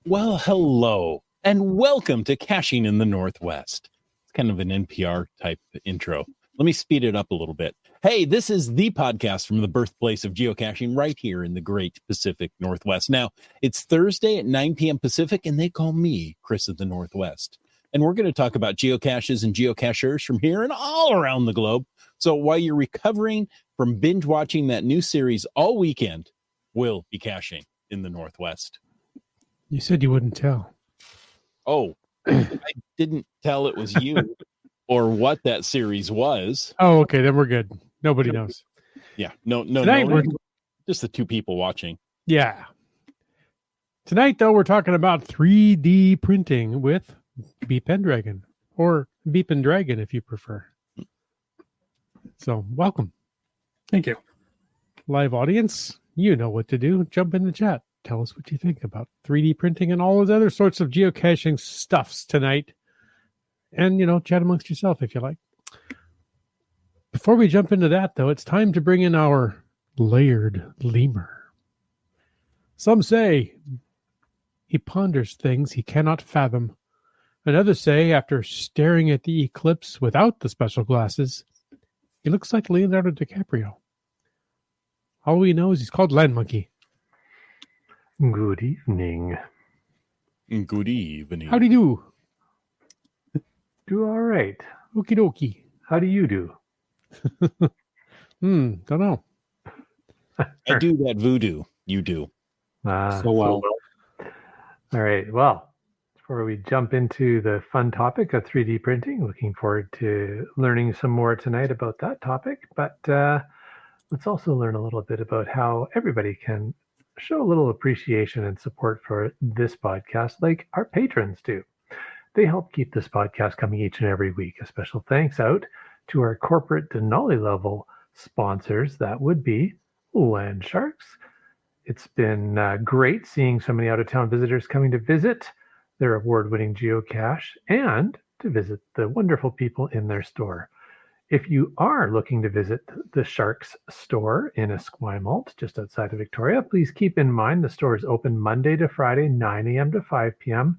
Well, hello, and welcome to Caching in the Northwest. It's kind of an NPR type intro. Let me speed it up a little bit. Hey, this is the podcast from the birthplace of geocaching right here in the great Pacific Northwest. Now, it's Thursday at 9 p.m. Pacific, and they call me Chris of the Northwest. And we're going to talk about geocaches and geocachers from here and all around the globe. So while you're recovering from binge watching that new series all weekend, we'll be caching in the Northwest. You said you wouldn't tell. Oh, I didn't tell it was you or what that series was. Oh, okay. Then we're good. Nobody knows. Yeah. No. Just the two people watching. Yeah. Tonight, though, we're talking about 3D printing with Bpendragon, or Bpendragon if you prefer. So, welcome. Thank you. Live audience, you know what to do. Jump in the chat. Tell us what you think about 3D printing and all those other sorts of geocaching stuffs tonight. And, chat amongst yourself if you like. Before we jump into that, though, it's time to bring in our layered lemur. Some say he ponders things he cannot fathom. And others say, after staring at the eclipse without the special glasses, he looks like Leonardo DiCaprio. All we know is he's called Land Monkey. Good evening. Good evening. How do you do? Do all right. Okie dokie. How do you do? Don't know. I do that voodoo. You do. So well. All right. Well, before we jump into the fun topic of 3D printing, looking forward to learning some more tonight about that topic. But let's also learn a little bit about how everybody can show a little appreciation and support for this podcast like our patrons do. They help keep this podcast coming each and every week. A special thanks out to our corporate Denali level sponsors. That would be Land Sharks. It's been great seeing so many out-of-town visitors coming to visit their award-winning geocache and to visit the wonderful people in their store. If you are looking to visit the Sharks store in Esquimalt, just outside of Victoria, please keep in mind the store is open Monday to Friday, 9 a.m. to 5 p.m.,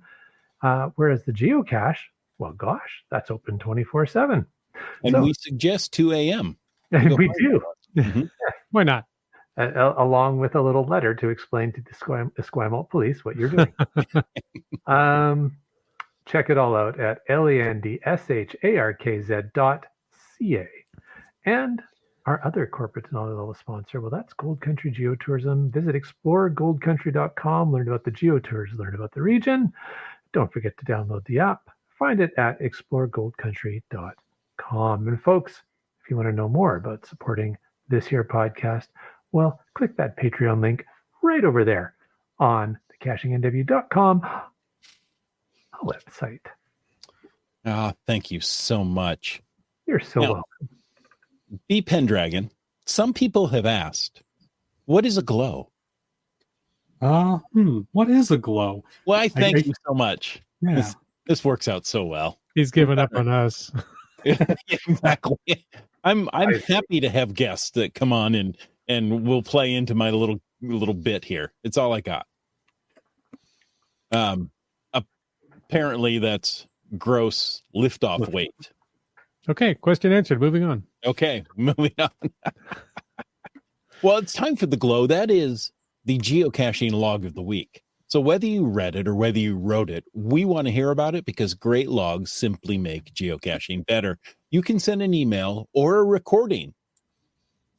whereas the Geocache, well, gosh, that's open 24/7. And we suggest 2 a.m. We do. Mm-hmm. Why not? Along with a little letter to explain to the Esquimalt police what you're doing. Check it all out at landsharkz.ca. And our other corporate Denali sponsor, well, that's Gold Country Geotourism. Visit exploregoldcountry.com, learn about the geotours, learn about the region. Don't forget to download the app. Find it at exploregoldcountry.com. And folks, if you want to know more about supporting this here podcast, well, click that Patreon link right over there on the cachingnw.com website. Thank you so much. You're so welcome. Bpendragon, some people have asked, what is a glow? What is a glow? Well, I thank you so much. Yeah. This works out so well. He's given up on us. Exactly. I'm happy to have guests that come on and will play into my little bit here. It's all I got. Apparently that's gross liftoff weight. Okay, question answered. Moving on. Okay, moving on. Well, it's time for the glow. That is the geocaching log of the week. So whether you read it or whether you wrote it, we want to hear about it because great logs simply make geocaching better. You can send an email or a recording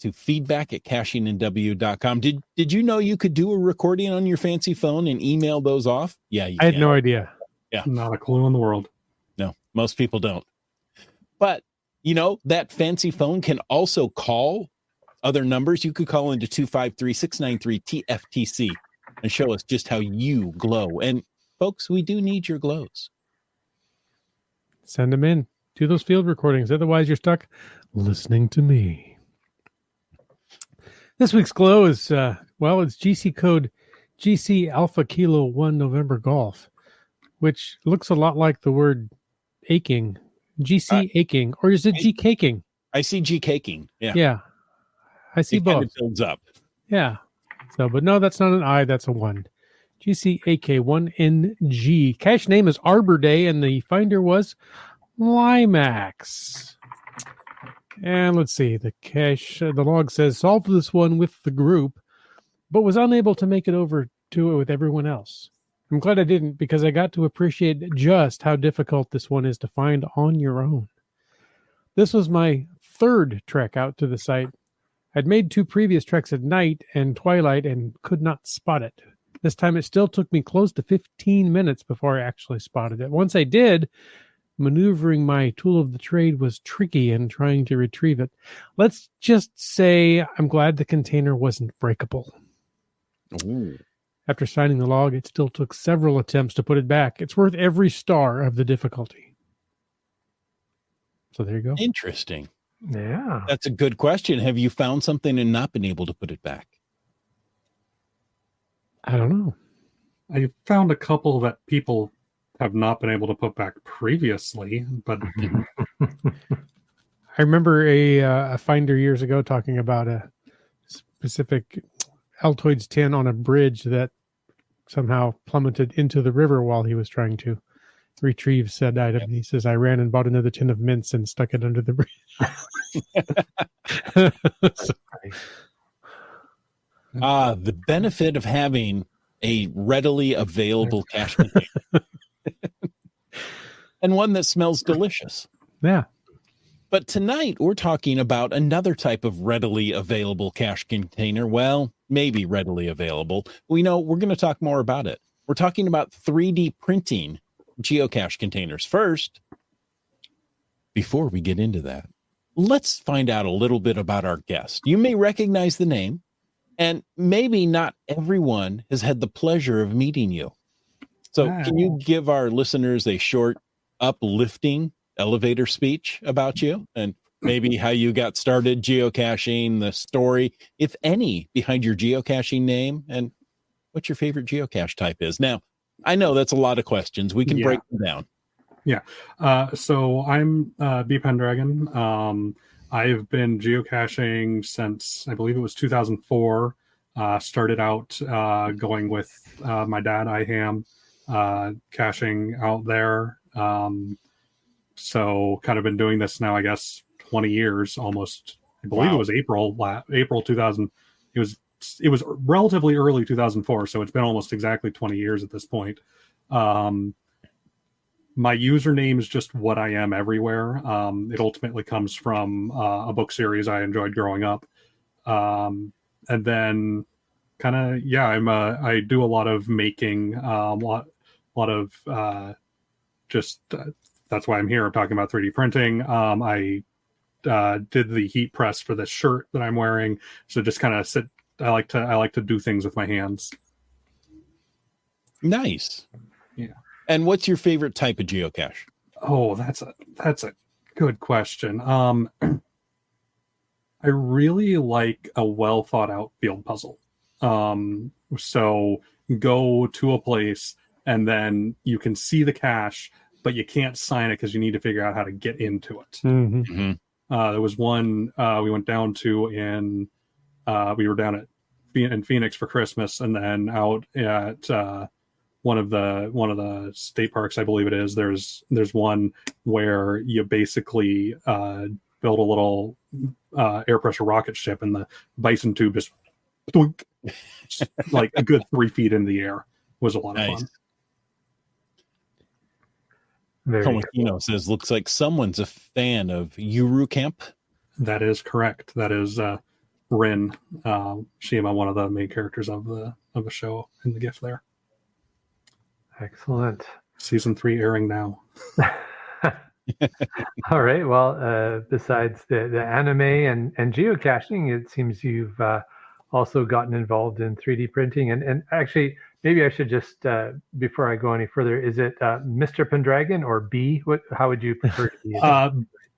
to feedback@cachingnw.com. Did you know you could do a recording on your fancy phone and email those off? Yeah, you I had no idea. Yeah. Not a clue in the world. No, most people don't. But, that fancy phone can also call other numbers. You could call into 253-693-TFTC and show us just how you glow. And, folks, we do need your glows. Send them in. Do those field recordings. Otherwise, you're stuck listening to me. This week's glow is, it's GC code GC Alpha Kilo 1 November Golf, which looks a lot like the word aching. GC aching. Or is it G-caking? I see G-caking. Yeah. Yeah. I see it both. kind of builds up. Yeah. So, but no, that's not an I, that's a 1. GCAK1NG. Cache name is Arbor Day, and the finder was Limax. And let's see, the cache, the log says, solved this one with the group, but was unable to make it over to it with everyone else. I'm glad I didn't, because I got to appreciate just how difficult this one is to find on your own. This was my third trek out to the site. I'd made 2 previous treks at night and twilight and could not spot it. This time it still took me close to 15 minutes before I actually spotted it. Once I did, maneuvering my tool of the trade was tricky in trying to retrieve it. Let's just say I'm glad the container wasn't breakable. Ooh. After signing the log, it still took several attempts to put it back. It's worth every star of the difficulty. So there you go. Interesting. Yeah. That's a good question. Have you found something and not been able to put it back? I don't know. I found a couple that people have not been able to put back previously, but I remember a finder years ago talking about a specific Altoids tin on a bridge that somehow plummeted into the river while he was trying to retrieve said item. He says, I ran and bought another tin of mints and stuck it under the bridge. The benefit of having a readily available cache container. And one that smells delicious. Yeah. But tonight we're talking about another type of readily available cache container. Well, maybe readily available. We know we're going to talk more about it. We're talking about 3D printing geocache containers. First, before we get into that, let's find out a little bit about our guest. You may recognize the name, and maybe not everyone has had the pleasure of meeting you. So can you give our listeners a short, uplifting elevator speech about you and maybe how you got started geocaching, the story, if any, behind your geocaching name, and what your favorite geocache type is? Now, I know that's a lot of questions. We can break them down. Yeah. So I'm Bpendragon. I've been geocaching since, I believe it was 2004. Started out going with my dad, IHAM, caching out there. So kind of been doing this now, I guess, 20 years almost. I believe it was April 2000. It was relatively early 2004, so it's been almost exactly 20 years at this point. My username is just what I am everywhere. It ultimately comes from a book series I enjoyed growing up. And then kind of, I do a lot of making, a lot of that's why I'm here. I'm talking about 3D printing. I did the heat press for this shirt that I'm wearing. So just kind of I like to do things with my hands. Nice. Yeah. And what's your favorite type of geocache? Oh, that's a good question. I really like a well thought out field puzzle. So go to a place and then you can see the cache, but you can't sign it because you need to figure out how to get into it. Mm-hmm. Mm-hmm. There was one we went down to we were down in Phoenix for Christmas, and then out at one of the state parks, I believe it is. There's one where you basically build a little air pressure rocket ship, and the bison tube just doink, like a good 3 feet in the air. It was a lot of fun. Cool. Says, looks like someone's a fan of Uru Camp. That is correct. That is Rin, Shima, one of the main characters of the show in the gift there. Excellent. Season 3 airing now. All right. Well, besides the anime and geocaching, it seems you've also gotten involved in 3D printing. And actually, maybe I should just, before I go any further, is it Mr. Pendragon or B? How would you prefer to be?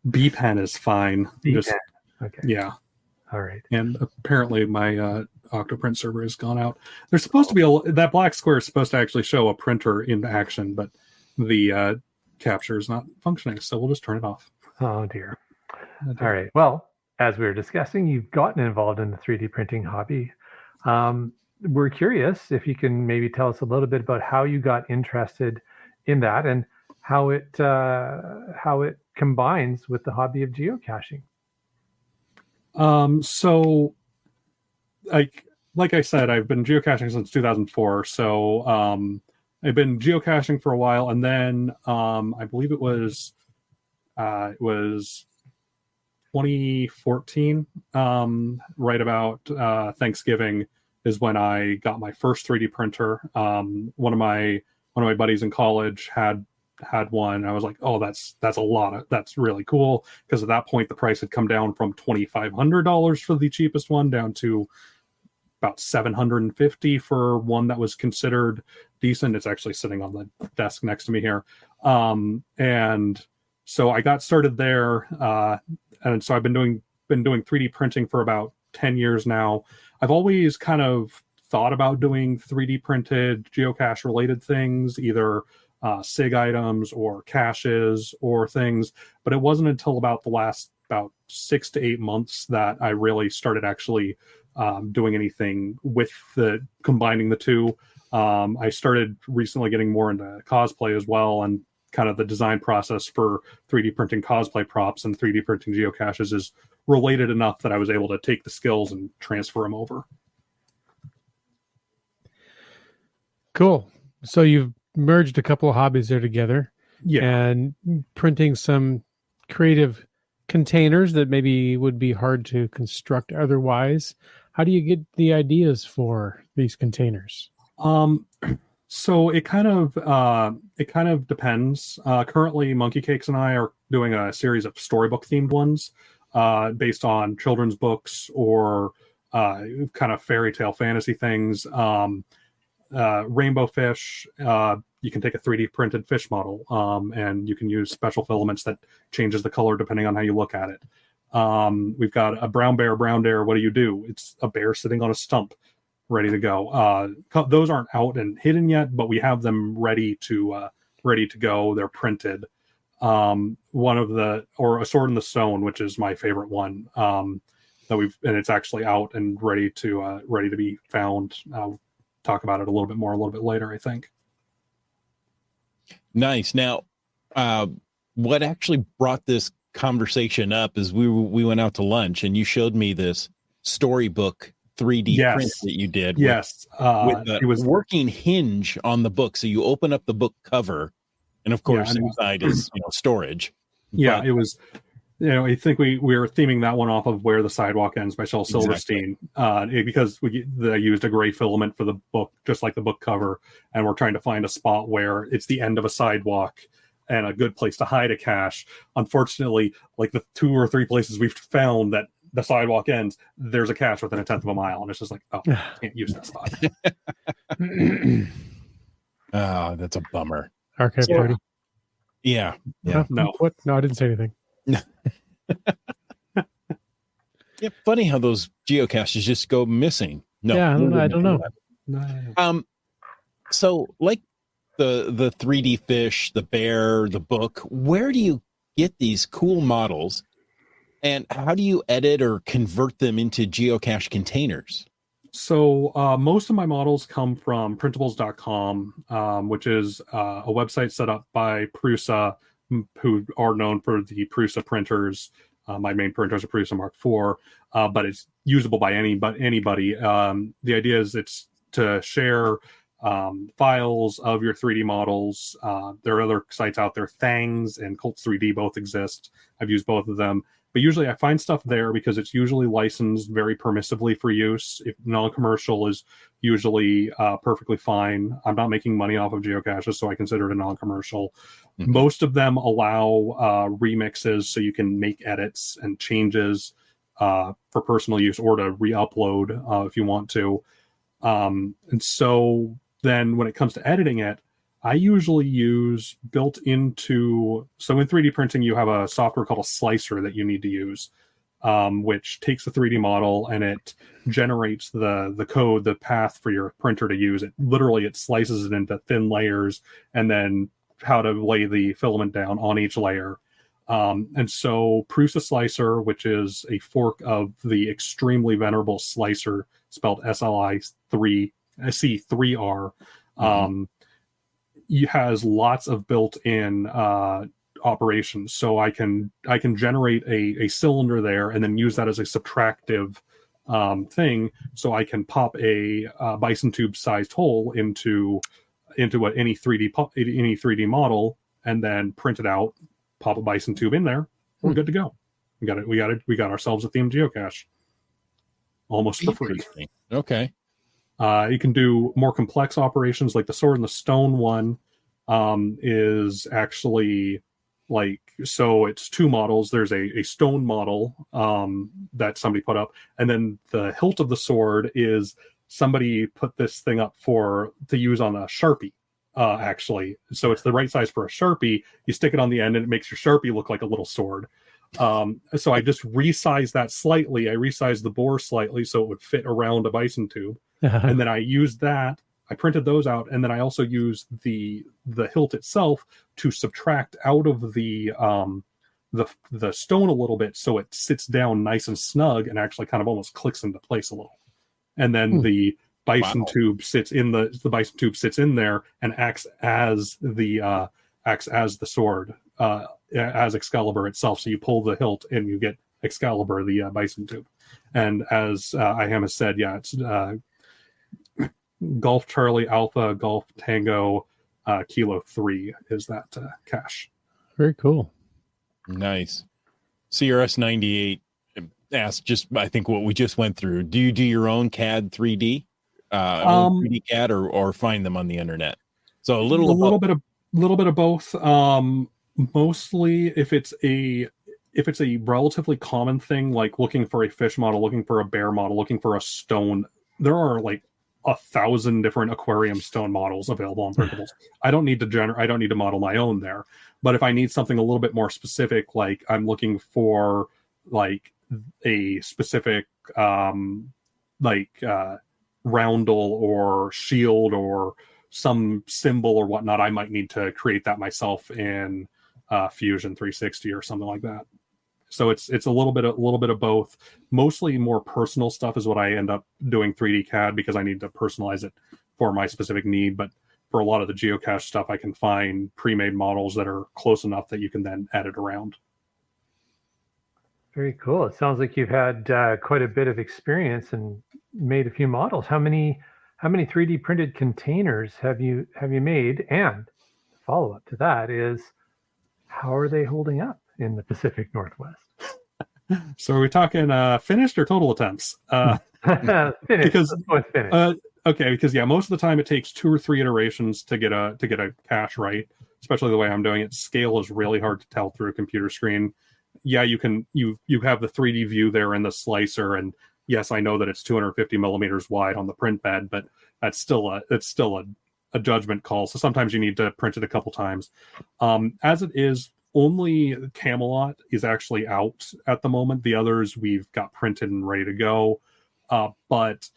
Bpen is fine. Bpen. Okay. Yeah. All right. And apparently my Octoprint server has gone out. There's supposed to be that black square is supposed to actually show a printer in action, but the capture is not functioning, so we'll just turn it off. Oh dear. All right. Well, as we were discussing, you've gotten involved in the 3D printing hobby. We're curious if you can maybe tell us a little bit about how you got interested in that and how it combines with the hobby of geocaching. So like I said, I've been geocaching since 2004. So I've been geocaching for a while, and then I believe it was 2014, right about Thanksgiving, is when I got my first 3D printer. One of my buddies in college had one. I was like, oh, that's really cool, because at that point the price had come down from $2,500 for the cheapest one down to about $750 for one that was considered decent. It's actually sitting on the desk next to me here. And so I got started there, and so I've been doing 3D printing for about 10 years now. I've always kind of thought about doing 3D printed geocache related things, either SIG items or caches or things, but it wasn't until about the last 6 to 8 months that I really started actually doing anything with combining the two. I started recently getting more into cosplay as well, and kind of the design process for 3D printing cosplay props and 3D printing geocaches is related enough that I was able to take the skills and transfer them over. Cool. So you've merged a couple of hobbies there together. Yeah. And printing some creative containers that maybe would be hard to construct otherwise. How do you get the ideas for these containers? So it kind of depends. Currently, Monkey Cakes and I are doing a series of storybook themed ones, based on children's books or kind of fairy tale fantasy things. Rainbow fish. You can take a 3D printed fish model, and you can use special filaments that changes the color depending on how you look at it. We've got a brown bear. What do? It's a bear sitting on a stump, ready to go. Those aren't out and hidden yet, but we have them ready to go. They're printed. A Sword in the Stone, which is my favorite one, and it's actually out and ready to be found. I'll talk about it a little bit later, I think. Nice. Now, what actually brought this conversation up is we with out to lunch, and you showed me this storybook 3D print that you did. Yes. It was working hinge on the book. So you open up the book cover, and of course inside is storage. Yeah, it was. I think we were theming that one off of Where the Sidewalk Ends by Shel Silverstein, because they used a gray filament for the book, just like the book cover, and we're trying to find a spot where it's the end of a sidewalk and a good place to hide a cache. Unfortunately, like the 2 or 3 places we've found that the sidewalk ends, there's a cache within a 1/10 of a mile, and it's just like, oh, can't use that spot. Oh, that's a bummer. Archive party. Yeah. No. What? No, I didn't say anything. Yeah, funny how those geocaches just go missing. No, yeah, I don't know. So like the 3D fish, the bear, the book, where do you get these cool models, and how do you edit or convert them into geocache containers? So most of my models come from printables.com, which is a website set up by Prusa, who are known for the Prusa printers. My main printer is a Prusa Mark IV, but it's usable by anybody. The idea is it's to share files of your 3D models. There are other sites out there. Thangs and Colts 3D both exist. I've used both of them. But usually I find stuff there because it's usually licensed very permissively for use. If non-commercial is usually perfectly fine. I'm not making money off of geocaches, so I consider it a non-commercial. Mm-hmm. Most of them allow remixes, so you can make edits and changes for personal use or to re-upload if you want to. And so then when it comes to editing it, I usually use built into, so in 3D printing, you have a software called a slicer that you need to use, which takes the 3D model and it generates the code, the path for your printer to use. It slices it into thin layers and then how to lay the filament down on each layer. And so Prusa Slicer, which is a fork of the extremely venerable Slicer, spelled SLIC3R, has lots of built-in operations. So I can generate a cylinder there and then use that as a subtractive thing. So I can pop a bison tube sized hole into any 3D model and then print it out, pop a bison tube in there. We're good to go. We got it. We got ourselves a themed geocache almost for free. Okay. You can do more complex operations, like the sword and the stone one is actually so it's two models. There's a stone model that somebody put up, and then the hilt of the sword is somebody put this thing up to use on a Sharpie. Actually, so it's the right size for a Sharpie. You stick it on the end and it makes your Sharpie look like a little sword. So I just resized that slightly. I resized the bore slightly so it would fit around a bison tube. And then I used that. I printed those out, and then I also used the hilt itself to subtract out of the stone a little bit so it sits down nice and snug and actually kind of almost clicks into place a little. And then the bison tube sits in the bison tube sits in there and acts as the sword, as Excalibur itself. So you pull the hilt and you get Excalibur, the bison tube. And as Iham has said, it's Golf Charlie Alpha Golf Tango Kilo 3 is that cache. Very cool. Nice. CRS 98 asked just, I think, what we just went through. Do you do your own CAD 3D? 3D CAD or find them on the internet? So a little bit of both. Mostly if it's a relatively common thing, like looking for a fish model, looking for a bear model, looking for a stone, there are like 1,000 different aquarium stone models available on printables. I don't need to model my own there. But if I need something a little bit more specific, like I'm looking for like a specific roundel or shield or some symbol or whatnot, I might need to create that myself in Fusion 360 or something like that. So it's a little bit of both. Mostly more personal stuff is what I end up doing 3D CAD because I need to personalize it for my specific need. But for a lot of the geocache stuff, I can find pre-made models that are close enough that you can then edit around. Very cool. It sounds like you've had quite a bit of experience and made a few models. How many 3D printed containers have you made? And the follow-up to that is, how are they holding up in the Pacific Northwest? So are we talking finished or total attempts? Finished. Because finished. Okay, because most of the time it takes 2 or 3 iterations to get a cache right. Especially the way I'm doing it, scale is really hard to tell through a computer screen. Yeah, you have the 3D view there in the slicer, and yes, I know that it's 250 millimeters wide on the print bed, but that's still a judgment call. So sometimes you need to print it a couple times. As it is, only Camelot is actually out at the moment. The others we've got printed and ready to go. But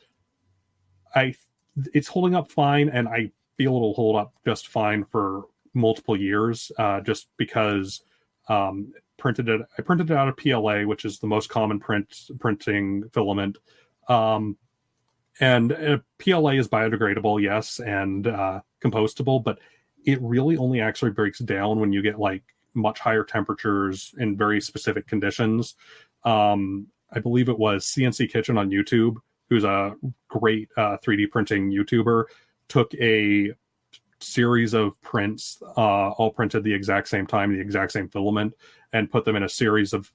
it's holding up fine, and I feel it'll hold up just fine for multiple years, just because I printed it out of PLA, which is the most common printing filament. And PLA is biodegradable, yes, and compostable, but it really only actually breaks down when you get like much higher temperatures in very specific conditions. I believe it was CNC Kitchen on YouTube, who's a great 3D printing YouTuber, took a series of prints, all printed the exact same time, the exact same filament, and put them in a series of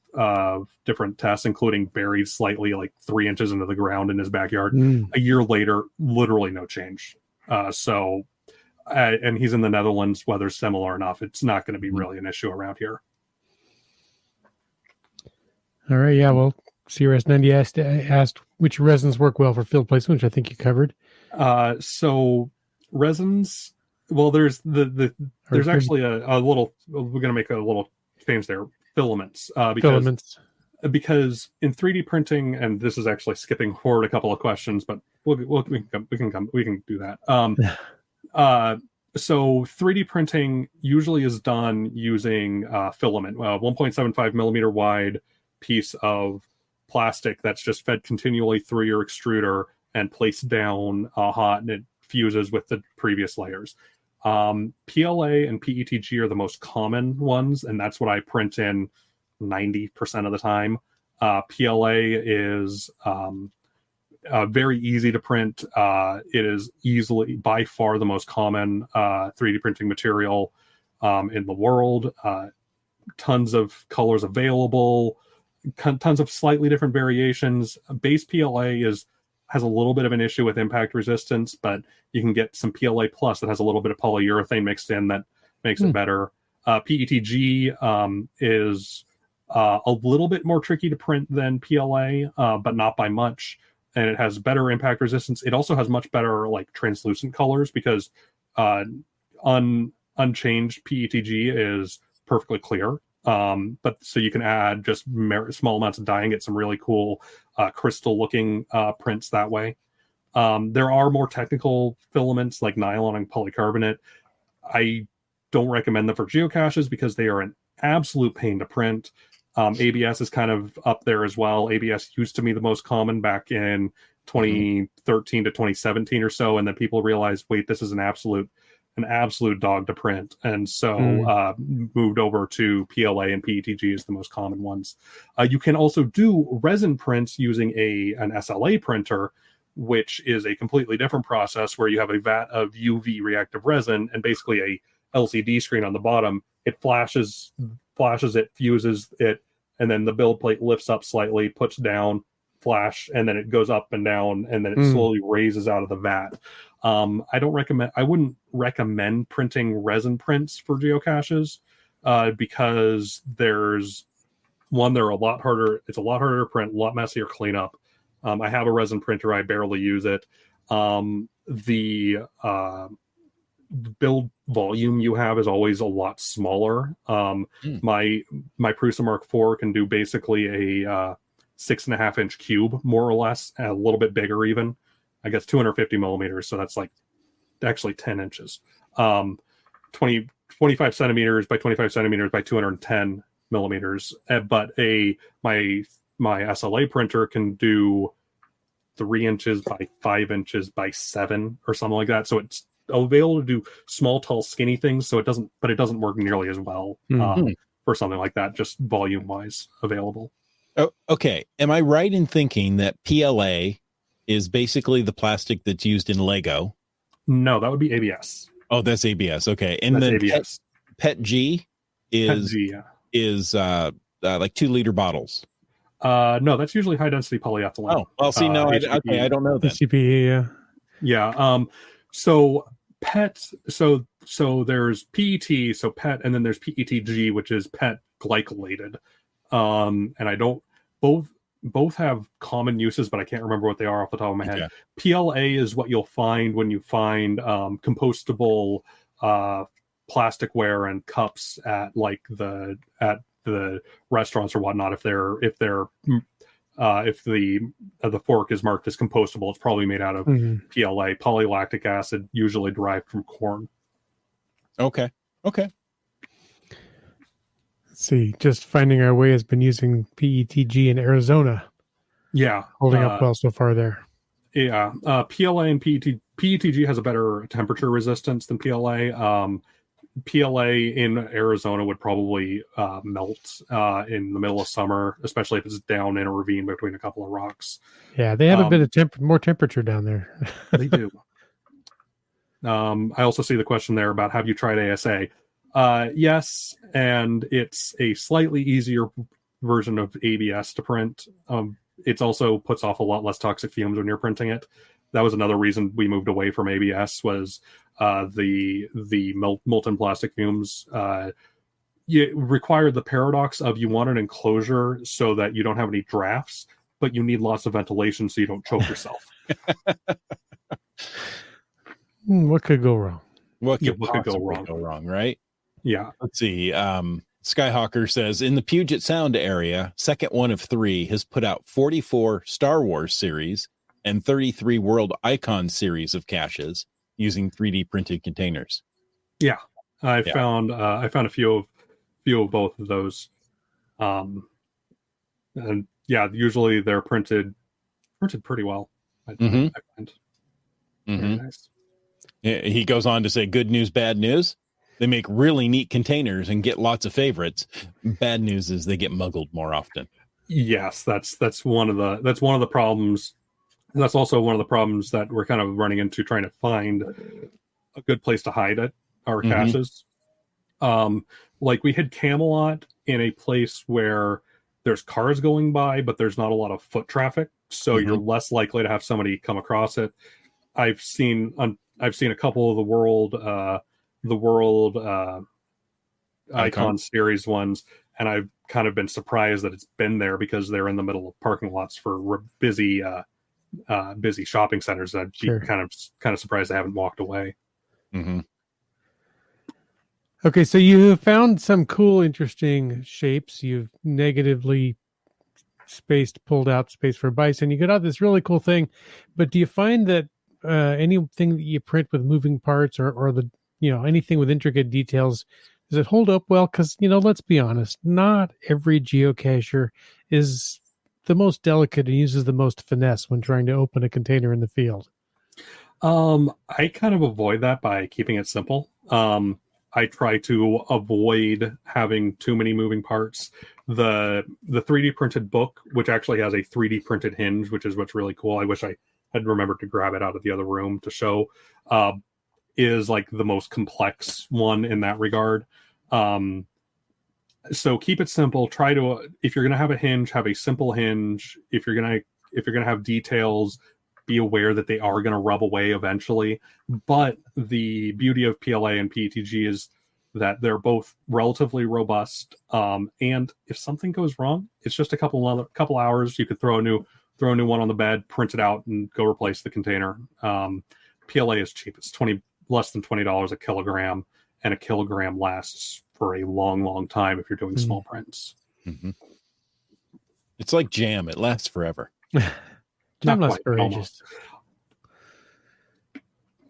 different tests, including buried slightly like 3 inches into the ground in his backyard. A year later, literally no change. And he's in the Netherlands. Weather's similar enough. It's not going to be really an issue around here. All right. Yeah. Well, CRS90 asked which resins work well for field placement, which I think you covered. So Resins. Well, there's there's actually a little. We're gonna make a little change there. Filaments. Because in 3D printing, and this is actually skipping forward a couple of questions, but we can do that. So 3D printing usually is done using filament, 1.75 millimeter wide piece of plastic that's just fed continually through your extruder and placed down hot, and it fuses with the previous layers. PLA and PETG are the most common ones, and that's what I print in 90% of the time. PLA is very easy to print. It is easily, by far, the most common 3D printing material in the world. Tons of colors available, tons of slightly different variations. Base PLA has a little bit of an issue with impact resistance, but you can get some PLA Plus that has a little bit of polyurethane mixed in that makes it better. PETG is a little bit more tricky to print than PLA, but not by much. And it has better impact resistance. It also has much better like translucent colors because unchanged PETG is perfectly clear. But so you can add just small amounts of dye and get some really cool crystal looking prints that way. There are more technical filaments like nylon and polycarbonate. I don't recommend them for geocaches because they are an absolute pain to print. ABS is kind of up there as well. ABS used to be the most common back in 2013 to 2017 or so, and then people realized, wait, this is an absolute dog to print, and so moved over to PLA and PETG as the most common ones. You can also do resin prints using an SLA printer, which is a completely different process where you have a vat of UV reactive resin and basically a LCD screen on the bottom. It flashes it, fuses it, and then the build plate lifts up slightly, puts down, flash, and then it goes up and down, and then it slowly raises out of the vat. I wouldn't recommend printing resin prints for geocaches because they're a lot harder. It's a lot harder to print, a lot messier cleanup. I have a resin printer. I barely use it. The build volume you have is always a lot smaller. My Prusa Mark IV can do basically a 6.5 inch cube, more or less, and a little bit bigger even. I guess 250 millimeters, so that's like actually 10 inches. 25 centimeters by 25 centimeters by 210 millimeters. But my SLA printer can do 3 inches by 5 inches by 7 or something like that. So it's available to do small, tall, skinny things. So it doesn't work nearly as well for something like that, just volume wise available. Oh, okay. Am I right in thinking that PLA is basically the plastic that's used in Lego? No, that would be ABS. Oh, that's ABS. Okay. And that's then ABS. PETG is like 2 liter bottles. No, that's usually high density polyethylene. Oh, well, see, no, I don't know that. HDPE, yeah. So PET, so there's PET, so PET, and then there's PETG, which is PET glycolated. And both have common uses, but I can't remember what they are off the top of my head. PLA is what you'll find when you find compostable plasticware and cups at the restaurants or whatnot. If the fork is marked as compostable, it's probably made out of PLA, polylactic acid, usually derived from corn. Okay. Let's see, just finding our way has been using PETG in Arizona. Yeah. Holding up well so far there. Yeah. PLA and PETG has a better temperature resistance than PLA. PLA in Arizona would probably melt in the middle of summer, especially if it's down in a ravine between a couple of rocks. Yeah, they have a bit of more temperature down there. They do. I also see the question there about have you tried ASA? Yes, and it's a slightly easier version of ABS to print. It also puts off a lot less toxic fumes when you're printing it. That was another reason we moved away from ABS was the molten plastic fumes. You required the paradox of you want an enclosure so that you don't have any drafts, but you need lots of ventilation so you don't choke yourself. What could go wrong? What could what could go possibly wrong? go wrong, right? Yeah. Let's see. Skyhawker says, in the Puget Sound area, second one of 3 has put out 44 Star Wars series and 33 World Icon series of caches using 3D printed containers. Yeah. I found a few of both of those. And yeah, usually they're printed pretty well. I find. Very nice. He goes on to say, good news, bad news. They make really neat containers and get lots of favorites. Bad news is they get muggled more often. Yes, that's one of the problems. That's also one of the problems that we're kind of running into trying to find a good place to hide it, our caches. Like we had Camelot in a place where there's cars going by, but there's not a lot of foot traffic, so you're less likely to have somebody come across it. I've seen a couple of the world icon series ones, and I've kind of been surprised that it's been there because they're in the middle of parking lots for busy shopping centers. I'd be kind of surprised they haven't walked away. Okay, so you found some cool, interesting shapes. You've negatively pulled out space for bison. You got out this really cool thing, but do you find that anything that you print with moving parts or the anything with intricate details, does it hold up well? Because let's be honest, not every geocacher is the most delicate and uses the most finesse when trying to open a container in the field. I kind of avoid that by keeping it simple. I try to avoid having too many moving parts. The 3D printed book, which actually has a 3D printed hinge, which is what's really cool. I wish I had remembered to grab it out of the other room to show, is like the most complex one in that regard. So keep it simple. Try to, if you're going to have a hinge, have a simple hinge. If you're going to have details, be aware that they are going to rub away eventually. But the beauty of PLA and PETG is that they're both relatively robust. And if something goes wrong, it's just a couple hours. You could throw a new one on the bed, print it out, and go replace the container. PLA is cheap. It's less than $20 a kilogram, and a kilogram lasts for a long, long time if you're doing small prints. It's like jam. It lasts forever. Jam lasts for ages.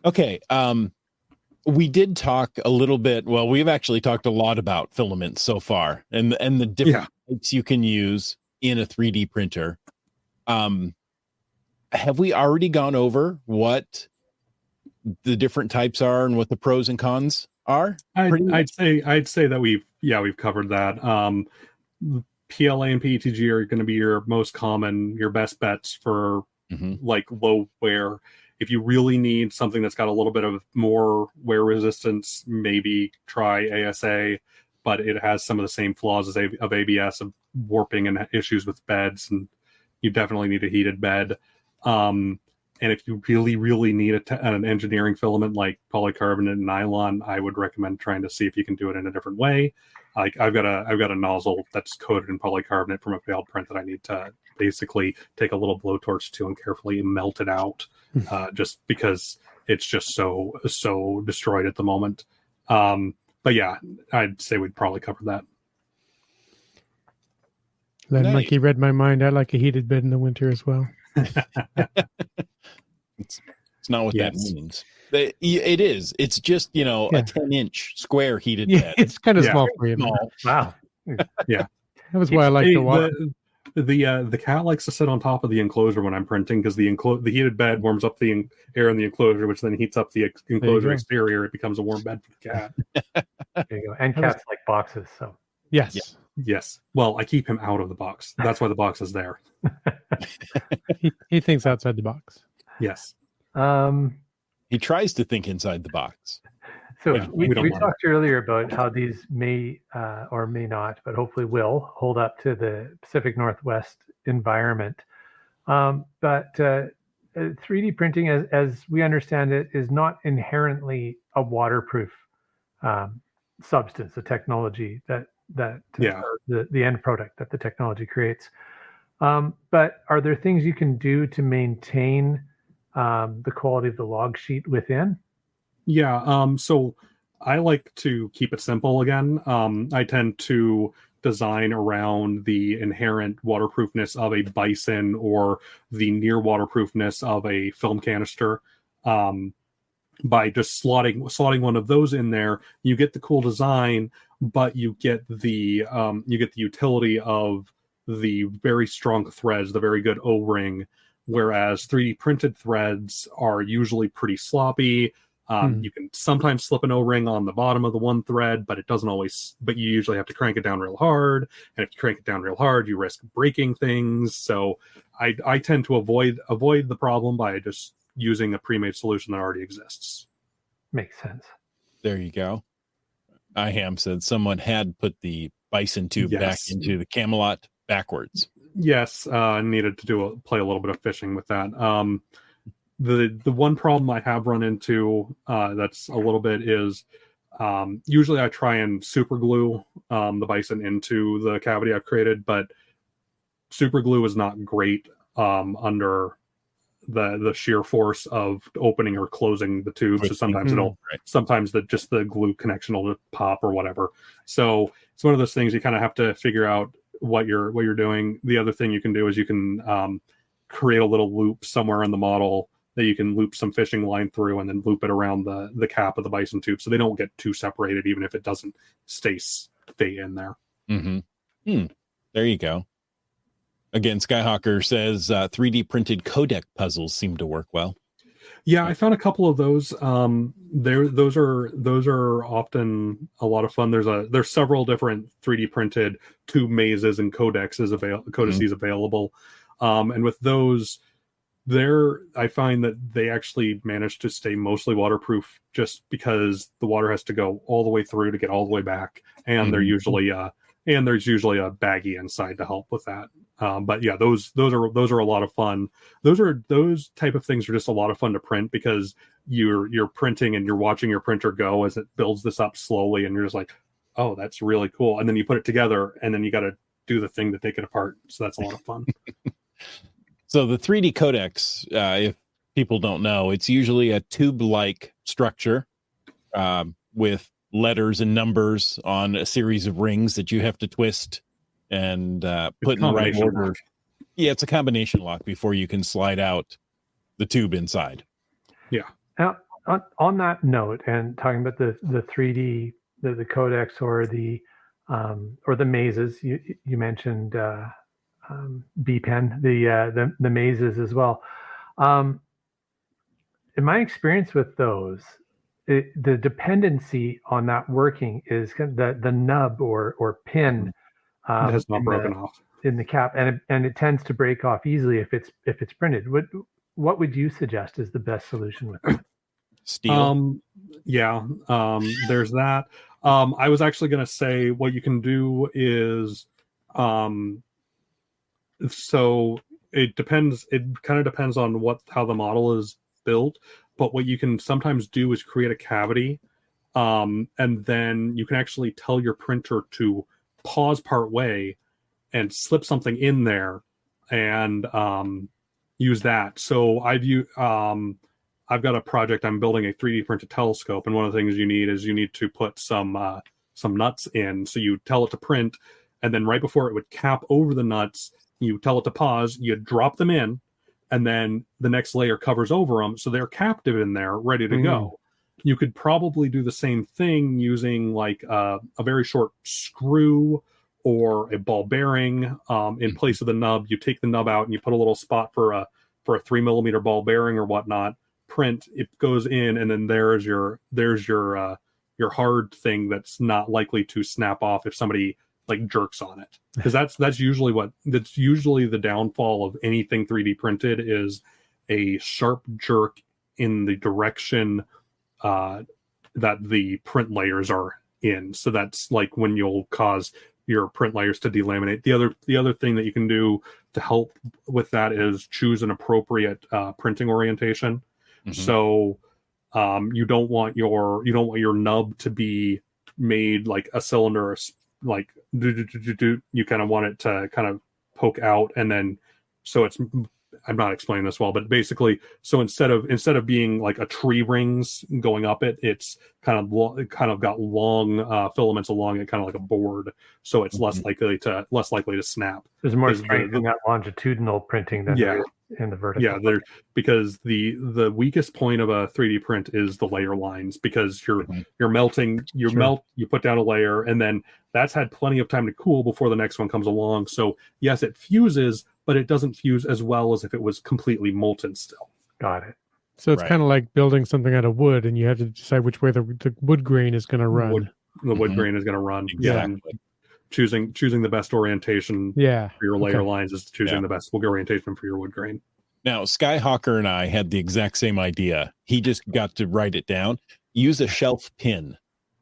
Okay. We did talk a little bit. Well, we've actually talked a lot about filaments so far and the different types you can use in a 3D printer. Have we already gone over what the different types are and what the pros and cons are? I'd say that we've covered that. PLA and PETG are going to be your most common, your best bets for like low wear. If you really need something that's got a little bit of more wear resistance, maybe try ASA, but it has some of the same flaws of ABS, of warping and issues with beds, and you definitely need a heated bed. And if you really, really need an engineering filament like polycarbonate and nylon, I would recommend trying to see if you can do it in a different way. Like I've got a nozzle that's coated in polycarbonate from a failed print that I need to basically take a little blowtorch to and carefully melt it out, just because it's just so destroyed at the moment. But yeah, I'd say we'd probably cover that. Then, like he read my mind, I like a heated bed in the winter as well. It's not what that means. It is. It's just, a 10-inch square heated bed. It's kind of small for you. Wow. Yeah. That was why I like to watch. The cat likes to sit on top of the enclosure when I'm printing because the heated bed warms up the air in the enclosure, which then heats up the enclosure exterior. It becomes a warm bed for the cat. There you go. And cats like boxes, so yes. Yeah. Yes. Well, I keep him out of the box. That's why the box is there. he thinks outside the box. Yes. He tries to think inside the box. So we talked earlier about how these may or may not, but hopefully will hold up to the Pacific Northwest environment. But 3D printing, as we understand it, is not inherently a waterproof substance, a technology that the end product that the technology creates. But are there things you can do to maintain the quality of the log sheet within? Yeah. So I like to keep it simple again. I tend to design around the inherent waterproofness of a bison or the near waterproofness of a film canister. By just slotting one of those in there, you get the cool design, but you get the utility of the very strong threads, the very good O-ring. Whereas 3D printed threads are usually pretty sloppy. You can sometimes slip an O-ring on the bottom of the one thread, but it doesn't always. But you usually have to crank it down real hard, and if you crank it down real hard, you risk breaking things. So I tend to avoid the problem by just using a pre-made solution that already exists. Makes sense. There you go. IHAM said someone had put the bison tube back into the Camelot backwards. Yes, needed to play a little bit of fishing with that. The one problem I have run into that's a little bit is usually I try and super glue the bison into the cavity I've created, but super glue is not great under the sheer force of opening or closing the tube. So sometimes sometimes just the glue connection will pop or whatever. So it's one of those things you kind of have to figure out what you're doing. The other thing you can do is you can create a little loop somewhere in the model that you can loop some fishing line through and then loop it around the cap of the bison tube so they don't get too separated, even if it doesn't stay in there. There you go. Again, Skyhawker says 3D printed codec puzzles seem to work well. Yeah, I found a couple of those. Those are often a lot of fun. There's several different 3D printed tube mazes and codices available, and with those, I find that they actually manage to stay mostly waterproof just because the water has to go all the way through to get all the way back, and there's usually a baggie inside to help with that. But yeah, those are a lot of fun. Those type of things are just a lot of fun to print because you're printing and you're watching your printer go as it builds this up slowly, and you're just like, oh, that's really cool. And then you put it together, and then you got to do the thing to take it apart. So that's a lot of fun. So the 3D codex, if people don't know, it's usually a tube-like structure with letters and numbers on a series of rings that you have to twist and put in the right order. Lock. Yeah, it's a combination lock before you can slide out the tube inside. Yeah. Now, on that note, and talking about the 3D, the codex or the mazes, you mentioned Bpen, the mazes as well. In my experience with those, the dependency on that working is the nub or pin it has not broken off in the cap, and it tends to break off easily if it's printed. What would you suggest is the best solution with that? Steel. There's that. I was actually going to say what you can do is so it depends. It kind of depends on how the model is built. But what you can sometimes do is create a cavity, and then you can actually tell your printer to pause part way and slip something in there and use that. So I've got a project. I'm building a 3D printed telescope, and one of the things you need to put some nuts in. So you tell it to print, and then right before it would cap over the nuts, you tell it to pause. You drop them in. And then the next layer covers over them, so they're captive in there, ready to go. You could probably do the same thing using like a very short screw or a ball bearing. In place of the nub, you take the nub out and you put a little spot for a 3mm ball bearing or whatnot. Print, it goes in, and then there's your hard thing that's not likely to snap off if somebody like jerks on it, because that's usually the downfall of anything 3D printed is a sharp jerk in the direction that the print layers are in. So that's like when you'll cause your print layers to delaminate. The other thing that you can do to help with that is choose an appropriate printing orientation. So you don't want your nub to be made like a cylinder, like you kind of want it to kind of poke out, and then so it's I'm not explaining this well, but basically, so instead of being like a tree rings going up it, it's kind of got long filaments along it, kind of like a board, so it's less likely to snap. There's more strength in that longitudinal printing than there is in the vertical. Yeah, because the weakest point of a 3D print is the layer lines, because you're melting, you put down a layer, and then that's had plenty of time to cool before the next one comes along. So yes, it fuses, but it doesn't fuse as well as if it was completely molten still. Got it. So it's kind of like building something out of wood, and you have to decide which way the wood grain is going to run. The wood grain is going to run. Exactly. Yeah. Choosing the best orientation for your layer lines is choosing the best orientation for your wood grain. Now, Skyhawker and I had the exact same idea. He just got to write it down. Use a shelf pin,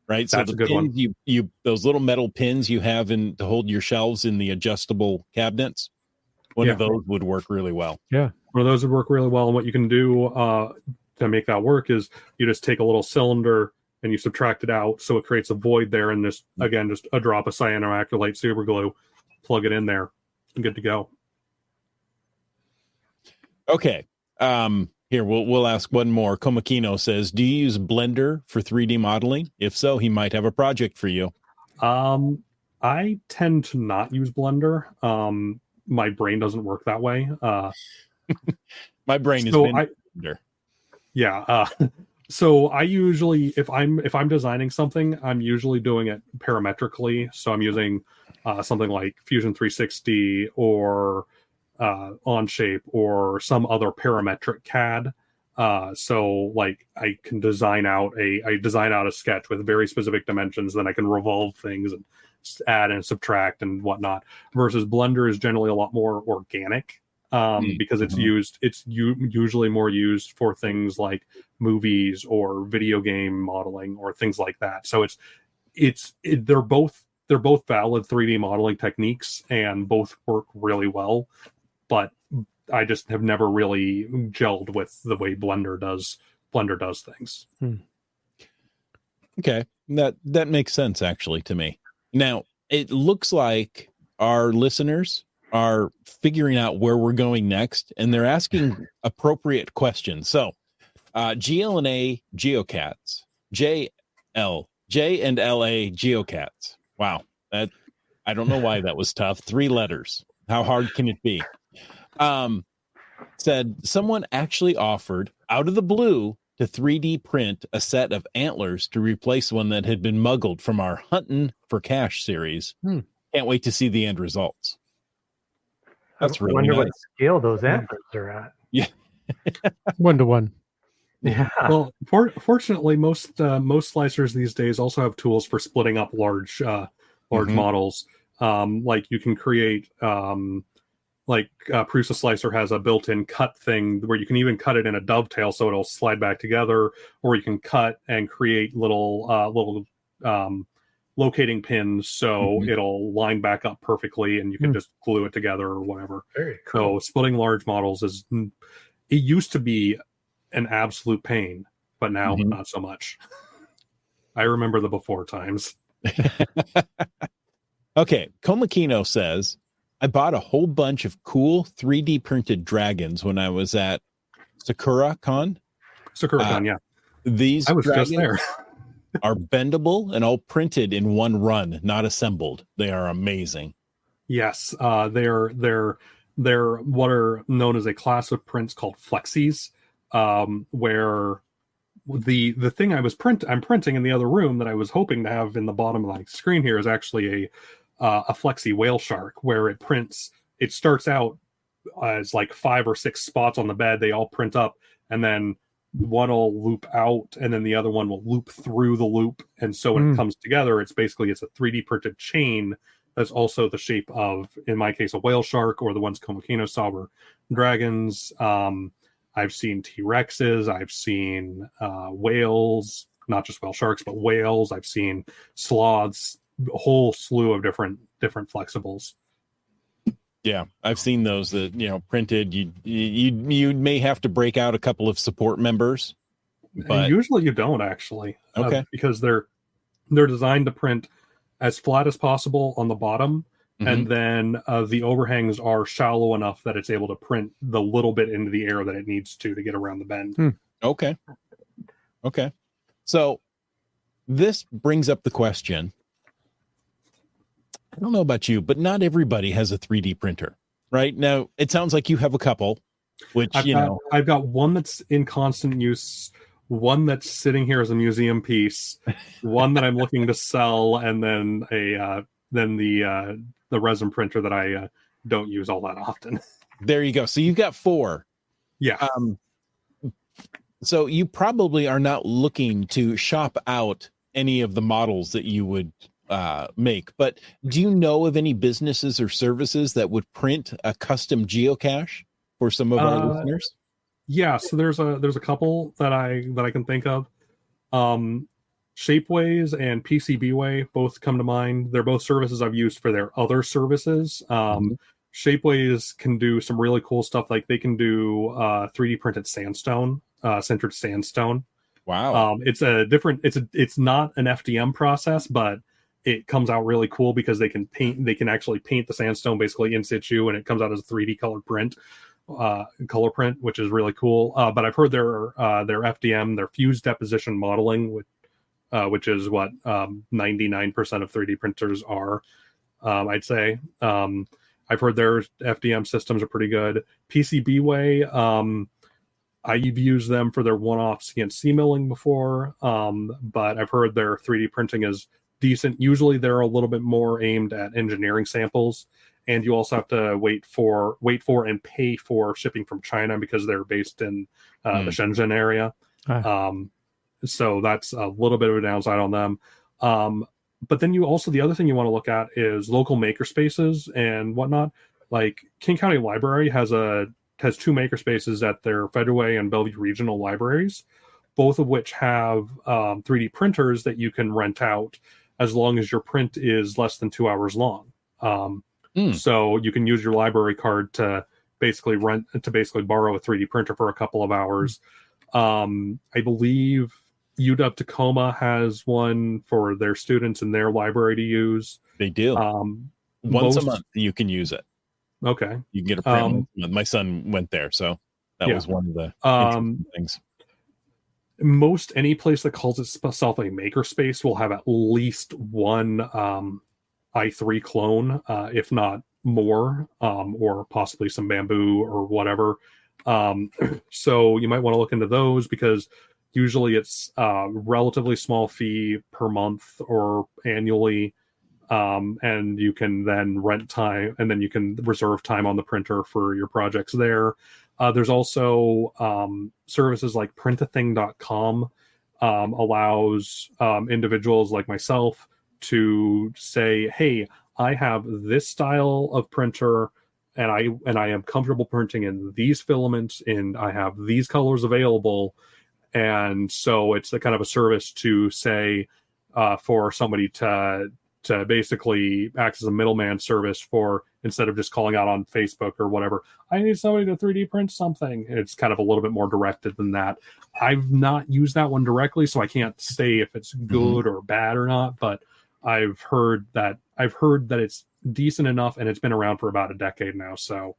right? That's so a good one. You those little metal pins you have to hold your shelves in the adjustable cabinets. One of those would work really well. Yeah. One of those would work really well. And what you can do to make that work is you just take a little cylinder and you subtract it out, so it creates a void there, and just a drop of cyanoacrylate super glue, plug it in there, and good to go. Okay. Here we'll ask one more. Komakino says, "Do you use Blender for 3D modeling? If so, he might have a project for you." I tend to not use Blender. My brain doesn't work that way. My brain is Blender. Yeah. So I usually, if I'm designing something, I'm usually doing it parametrically. So I'm using something like Fusion 360 or Onshape or some other parametric CAD. So like I can design out a sketch with very specific dimensions, then I can revolve things and add and subtract and whatnot. Versus Blender is generally a lot more organic. Because it's usually more used for things like movies or video game modeling or things like that. So they're both valid 3D modeling techniques, and both work really well. But I just have never really gelled with the way Blender does things. Okay, that makes sense actually to me. Now it looks like our listeners are figuring out where we're going next, and they're asking appropriate questions. So GL&A Geocats, J and LA Geocats. Wow, that I don't know why that was tough. 3 letters. How hard can it be? Said someone actually offered out of the blue to 3D print a set of antlers to replace one that had been muggled from our Huntin' for Cash series. Can't wait to see the end results. That's really wonder nice. what scale those antlers are at. Yeah. 1-to-1. Yeah. Well, fortunately, most slicers these days also have tools for splitting up large models. Like you can create, Prusa Slicer has a built-in cut thing where you can even cut it in a dovetail so it'll slide back together, or you can cut and create little locating pins so it'll line back up perfectly, and you can just glue it together or whatever. Very cool. So splitting large models it used to be an absolute pain, but now not so much. I remember the before times. Okay, Komakino says, I bought a whole bunch of cool 3D printed dragons when I was at SakuraCon. SakuraCon, yeah. These I was just there. are bendable and all printed in one run, not assembled. They are amazing. Yes, they're what are known as a class of prints called flexies, where the thing I'm printing in the other room that I was hoping to have in the bottom of my screen here is actually a flexi whale shark, where it prints. It starts out as like 5 or 6 spots on the bed. They all print up, and then one will loop out, and then the other one will loop through the loop. And so when it comes together, it's a 3D printed chain that's also the shape of, in my case, a whale shark, or the ones Komakino saw were dragons. I've seen T-Rexes. I've seen whales, not just whale sharks, but whales. I've seen sloths, a whole slew of different flexibles. Yeah, I've seen those that, printed. You may have to break out a couple of support members, but and usually you don't actually. Okay. Because they're designed to print as flat as possible on the bottom, And then the overhangs are shallow enough that it's able to print the little bit into the air that it needs to get around the bend. Okay. So this brings up the question. I don't know about you, but not everybody has a 3D printer, right? Now, it sounds like you have a couple, which, I've got one that's in constant use, one that's sitting here as a museum piece, one that I'm looking to sell, and then the resin printer that I don't use all that often. There you go. So you've got 4. Yeah. So you probably are not looking to shop out any of the models that you would make, but do you know of any businesses or services that would print a custom geocache for some of our listeners? Yeah, so there's a couple that I can think of. Shapeways and PCBWay both come to mind. They're both services I've used for their other services. Shapeways can do some really cool stuff, like they can do 3D printed sandstone, sintered sandstone. Wow. It's not an FDM process, but it comes out really cool because they can actually paint the sandstone basically in situ, and it comes out as a 3D color print, which is really cool. But I've heard their FDM, their fused deposition modeling, which is what 99% of 3D printers are, I'd say. I've heard their FDM systems are pretty good. PCBWay, I've used them for their one-off CNC milling before, but I've heard their 3D printing is decent. Usually they're a little bit more aimed at engineering samples, and you also have to wait for and pay for shipping from China because they're based in the Shenzhen area. So that's a little bit of a downside on them. But then the other thing you want to look at is local maker spaces and whatnot. Like King County Library has 2 maker spaces at their Federway and Bellevue regional libraries, both of which have 3D printers that you can rent out as long as your print is less than 2 hours long. So you can use your library card to basically borrow a 3D printer for a couple of hours. I believe UW Tacoma has one for their students in their library to use. They do. Once a month you can use it. Okay. You can get a print. My son went there, so that was one of the interesting things. Most any place that calls itself a makerspace will have at least one i3 clone, if not more, or possibly some bamboo or whatever. So you might want to look into those, because usually it's a relatively small fee per month or annually, and you can then rent time, and then you can reserve time on the printer for your projects there. There's also services like printathing.com allows individuals like myself to say, hey, I have this style of printer, and I am comfortable printing in these filaments, and I have these colors available. And so it's a kind of a service to say for somebody to basically act as a middleman service for, instead of just calling out on Facebook or whatever, I need somebody to 3D print something. It's kind of a little bit more directed than that. I've not used that one directly, so I can't say if it's good or bad or not, but I've heard that it's decent enough, and it's been around for about a decade now. So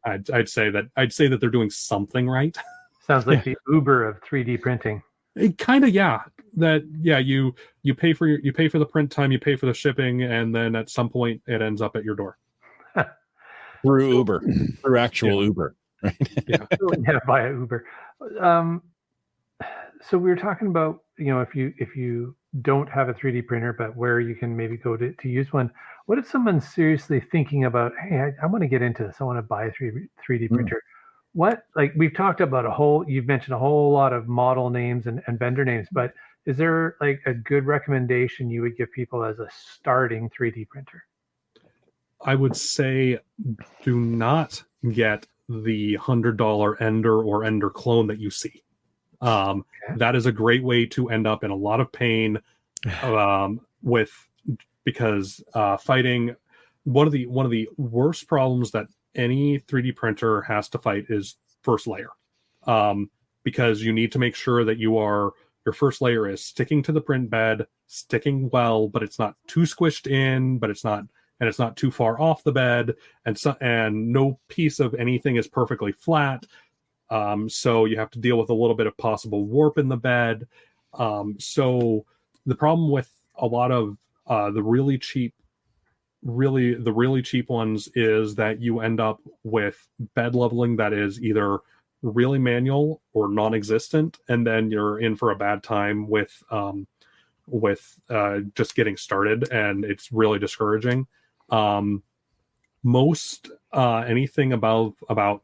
I'd say that they're doing something right. Sounds like the Uber of 3D printing. It kind of, you pay for the print time, you pay for the shipping, and then at some point it ends up at your door through Uber, through actual Uber, right? Yeah, via Uber. So we were talking about, if you don't have a 3D printer, but where you can maybe go to use one. What if someone's seriously thinking about, hey, I want to get into this, I want to buy a 3D printer. What, like, we've talked about you've mentioned a whole lot of model names and vendor names, but is there like a good recommendation you would give people as a starting 3D printer? I would say do not get the $100 Ender or Ender clone that you see. That is a great way to end up in a lot of pain because fighting one of the worst problems that any 3D printer has to fight is first layer, because you need to make sure that your first layer is sticking to the print bed, sticking well, but it's not too squished in, but it's not and it's not too far off the bed, and no piece of anything is perfectly flat. So you have to deal with a little bit of possible warp in the bed. So the problem with a lot of the really cheap ones is that you end up with bed leveling that is either really manual or non-existent, and then you're in for a bad time with just getting started, and it's really discouraging. Most anything above about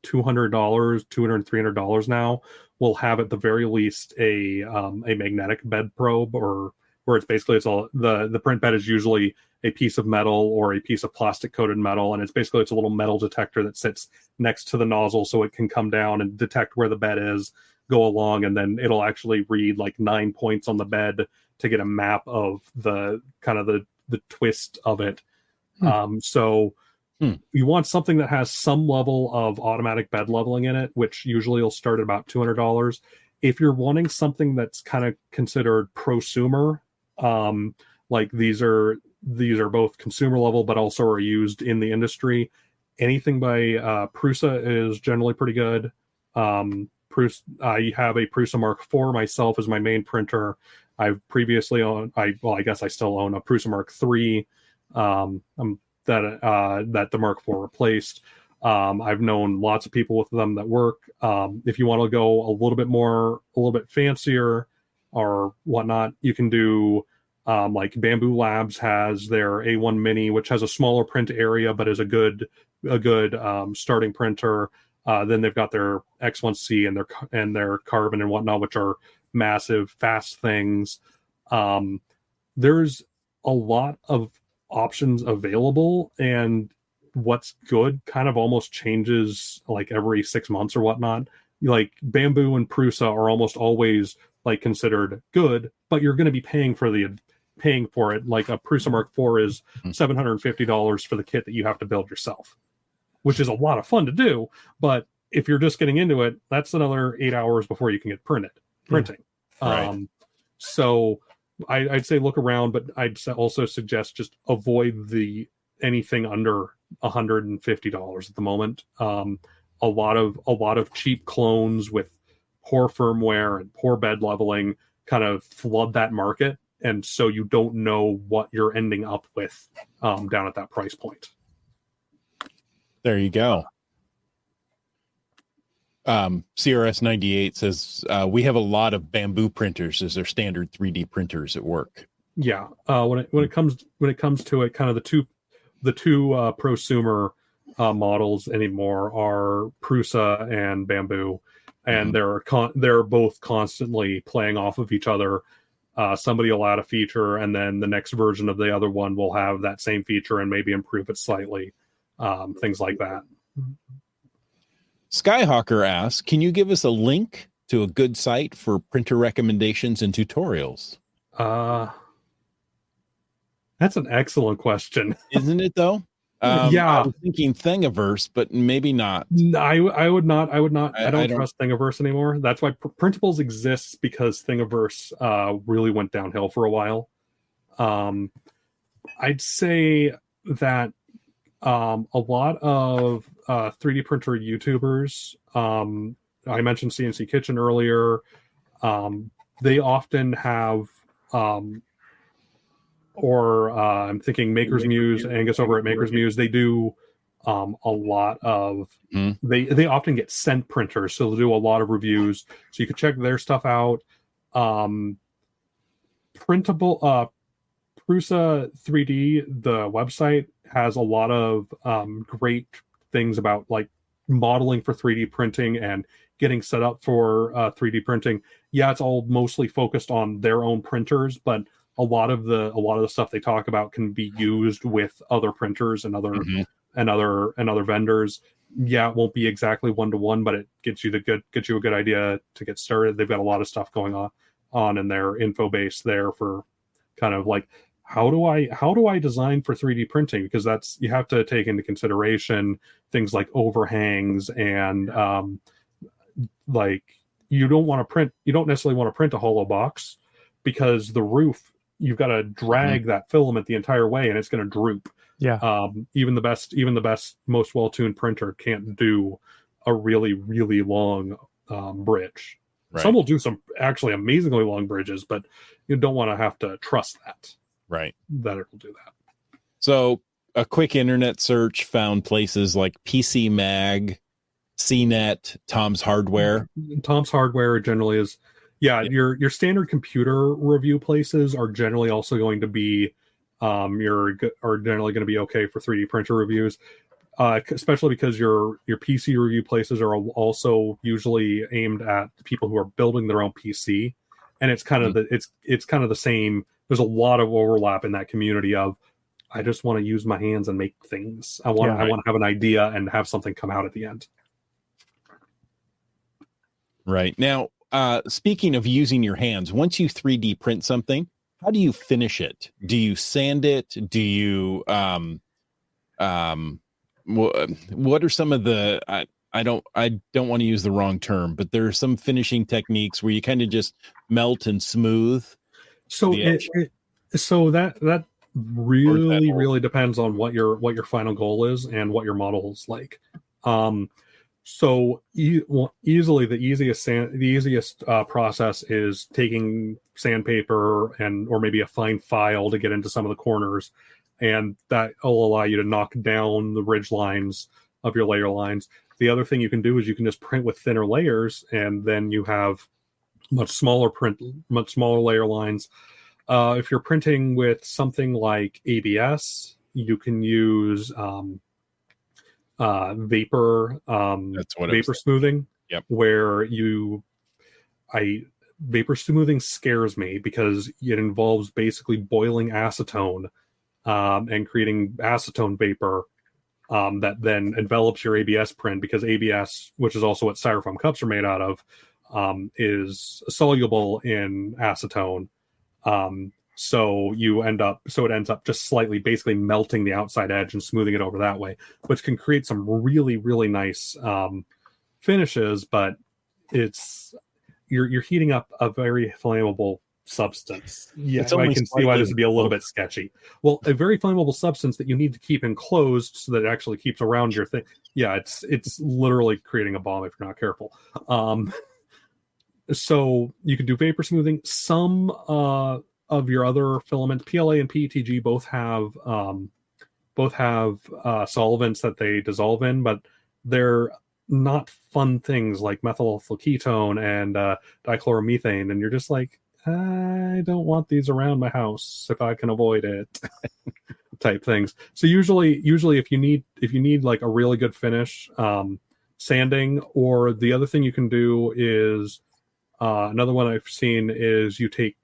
$200, $300 now will have at the very least a magnetic bed probe, or where the print bed is usually a piece of metal or a piece of plastic coated metal, and it's a little metal detector that sits next to the nozzle, so it can come down and detect where the bed is, go along, and then it'll actually read like 9 points on the bed to get a map of the kind of the twist of it. You want something that has some level of automatic bed leveling in it, which usually will start at about $200. If you're wanting something that's kind of considered prosumer, like these are both consumer level but also are used in the industry, anything by Prusa is generally pretty good. I have a Prusa Mark IV myself as my main printer. I've previously owned, I guess I still own a Prusa Mark III that the Mark IV replaced. I've known lots of people with them that work. If you want to go a little bit fancier or whatnot, you can do like Bamboo Labs has their A1 Mini, which has a smaller print area but is a good starting printer. Then they've got their X1C and their Carbon and whatnot, which are massive, fast things. There's a lot of options available, and what's good kind of almost changes like every 6 months or whatnot. Like Bamboo and Prusa are almost always like considered good, but you're going to be paying for it. Like a Prusa Mark IV is $750 for the kit that you have to build yourself, which is a lot of fun to do. But if you're just getting into it, that's another 8 hours before you can get printing. Right. So I'd say look around, but I'd also suggest just avoid anything under $150 at the moment. A lot of cheap clones with poor firmware and poor bed leveling kind of flood that market, and so you don't know what you're ending up with down at that price point. There you go. CRS98 says we have a lot of Bamboo printers as their standard 3D printers at work. Yeah, when it comes to it, kind of the two prosumer models anymore are Prusa and Bamboo, and they're both constantly playing off of each other. Somebody will add a feature, and then the next version of the other one will have that same feature and maybe improve it slightly. Things like that. Skyhawker asks, can you give us a link to a good site for printer recommendations and tutorials? That's an excellent question. Isn't it though? Yeah. I was thinking Thingiverse, but maybe not. I would not. I don't trust Thingiverse anymore. That's why Printables exists, because Thingiverse really went downhill for a while. I'd say that a lot of 3D printer YouTubers, I mentioned CNC Kitchen earlier, they often have, I'm thinking Maker's Muse, Angus over at Maker's Muse, they do a lot of, they often get sent printers, so they'll do a lot of reviews, so you can check their stuff out. Printable, Prusa 3D, the website, has a lot of great things about like modeling for 3D printing and getting set up for 3D printing. Yeah, it's all mostly focused on their own printers, but a lot of the stuff they talk about can be used with other printers and other vendors. Yeah, it won't be exactly one-to-one, but it gets you a good idea to get started. They've got a lot of stuff going on in their info base there for kind of like, how do I design for 3D printing? Because you have to take into consideration things like overhangs and like you don't necessarily want to print a hollow box, because the roof, you've got to drag that filament the entire way, and it's going to droop. Yeah. Even the best, most well-tuned printer can't do a really, really long bridge. Right. Some will do some actually amazingly long bridges, but you don't want to have to trust that. Right. That it will do that. So a quick internet search found places like PC Mag, CNET, Tom's Hardware. Tom's Hardware generally is, your standard computer review places are generally also going to be, are generally going to be okay for 3D printer reviews, especially because your PC review places are also usually aimed at people who are building their own PC, and it's kind of it's kind of the same. There's a lot of overlap in that community of, I just want to use my hands and make things. I want to have an idea and have something come out at the end. Right. Now, speaking of using your hands, once you 3D print something, how do you finish it? Do you sand it? Do you what are some of the I don't want to use the wrong term, but there are some finishing techniques where you kind of just melt and smooth. So that really depends on what your final goal is and what your model is like. Easily the easiest process is taking sandpaper or maybe a fine file to get into some of the corners, and that will allow you to knock down the ridge lines of your layer lines. The other thing you can do is you can just print with thinner layers, and then you have much smaller layer lines. If you're printing with something like ABS, you can use vapor smoothing. Yep. Vapor smoothing scares me because it involves basically boiling acetone and creating acetone vapor that then envelops your ABS print, because ABS, which is also what styrofoam cups are made out of, is soluble in acetone. So it ends up just slightly basically melting the outside edge and smoothing it over that way, which can create some really, really nice finishes, but you're heating up a very flammable substance. Yeah, I can see why this would be a little bit sketchy. Well, a very flammable substance that you need to keep enclosed so that it actually keeps around your thing. Yeah, it's literally creating a bomb if you're not careful. So you can do vapor smoothing. Some of your other filaments, PLA and PETG, both have solvents that they dissolve in, but they're not fun things like methyl ethyl ketone and dichloromethane, and you're just like, I don't want these around my house if I can avoid it. Type things. So usually if you need like a really good finish, sanding, or the other thing you can do is another one I've seen is you take